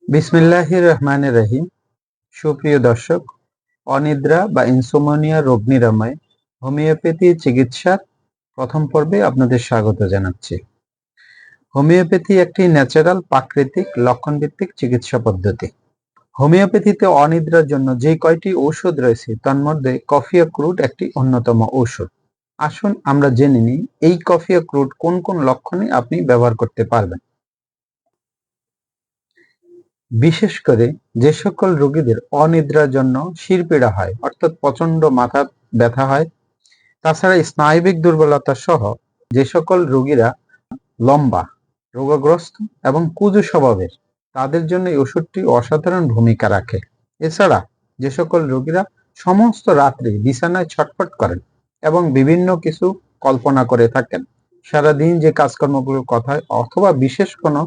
বিসমিল্লাহির রহমানির রহিম। সুপ্রিয় দর্শক, অনিদ্রা বা ইনসোমনিয়া রোগ নিরাময় হোমিওপ্যাথি চিকিৎসার প্রথম পর্বে আপনাদের স্বাগত জানাচ্ছি। হোমিওপ্যাথি একটি ন্যাচারাল প্রাকৃতিক লক্ষণভিত্তিক চিকিৎসা পদ্ধতি। হোমিওপ্যাথিতে অনিদ্রার জন্য যে কয়টি ঔষধ রয়েছে তার মধ্যে কফি ক্রুড একটি অন্যতম ঔষধ। আসুন আমরা জেনে নিই এই কফি ক্রুড কোন কোন লক্ষণে আপনি ব্যবহার করতে পারবেন। বিশেষ করে যে সকল রোগীদের অনিদ্রার জন্য শিরপীড়া হয়, অর্থাৎ প্রচন্ড মাথা ব্যথা হয়, তাছাড়া স্নায়বিক দুর্বলতা সহ যে সকল রোগীরা লম্বা, রোগগ্রস্ত এবং কুজু স্বভাবের, তাদের জন্য এই ওষুধটি অসাধারণ ভূমিকা রাখে। এছাড়া যে সকল রোগীরা সমস্ত রাত্রি বিছানায় ছটফট করেন এবং বিভিন্ন কিছু কল্পনা করে থাকেন, সারাদিন যে কাজকর্মগুলোর কথা অথবা বিশেষ কোনো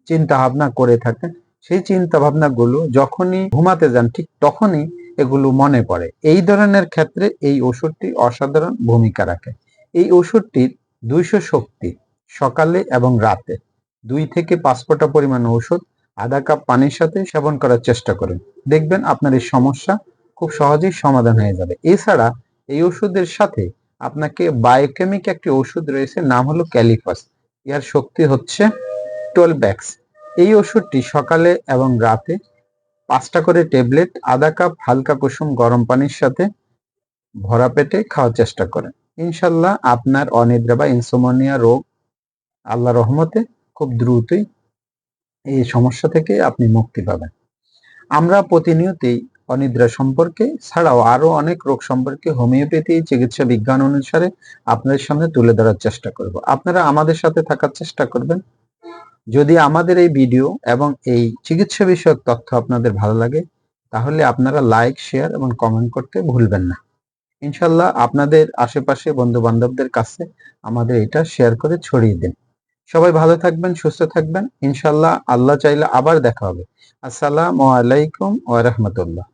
চিন্তা ভাবনা করে থাকেন, সেই চিন্তা ভাবনাগুলো যখনই ঘুমাতে যান ঠিক তখনই এগুলো মনে পড়ে, এই ধরনের ক্ষেত্রে এই ওষুধটি অসাধারণ ভূমিকা রাখে। এই ওষুধটির 200 শক্তি, সকালে এবং রাতে 2 থেকে 5 ফোঁটা পরিমাণ ওষুধ আধা কাপ পানির সাথে সেবন করার চেষ্টা করুন। দেখবেন আপনার এই সমস্যা খুব সহজেই সমাধান হয়ে যাবে। এছাড়া এই ওষুধের সাথে আপনাকে বায়োকেমিক একটি ওষুধ রয়েছে, নাম হলো ক্যালিফাস। এর শক্তি হচ্ছে 12x। এই ওষুধটি সকালে এবং রাতে 5টা করে ট্যাবলেট আধা কাপ হালকা কুসুম গরম পানির সাথে ভরা পেটে খাওয়ার চেষ্টা করেন। ইনশাল্লাহ আপনার অনিদ্রা বা ইনসোমনিয়া রোগ আল্লাহ রহমতে খুব দ্রুতই এই সমস্যা থেকে আপনি মুক্তি পাবেন। আমরা প্রতিনিয়তই অনিদ্রা সম্পর্কে ছাড়াও আরো অনেক রোগ সম্পর্কে হোমিওপ্যাথি চিকিৎসা বিজ্ঞান অনুসারে আপনাদের সামনে তুলে ধরার চেষ্টা করব। আপনারা আমাদের সাথে থাকার চেষ্টা করবেন। যদি আমাদের এই ভিডিও এবং এই চিকিৎসা বিষয়ক তথ্য আপনাদের ভালো লাগে, তাহলে আপনারা লাইক, শেয়ার এবং কমেন্ট করতে ভুলবেন না। ইনশাল্লাহ আপনাদের আশেপাশে বন্ধু বান্ধবদের কাছে আমাদের এটা শেয়ার করে ছড়িয়ে দিন। সবাই ভালো থাকবেন, সুস্থ থাকবেন। ইনশাল্লাহ আল্লাহ চাইলে আবার দেখা হবে। আসসালামু আলাইকুম ওয়া রাহমাতুল্লাহ।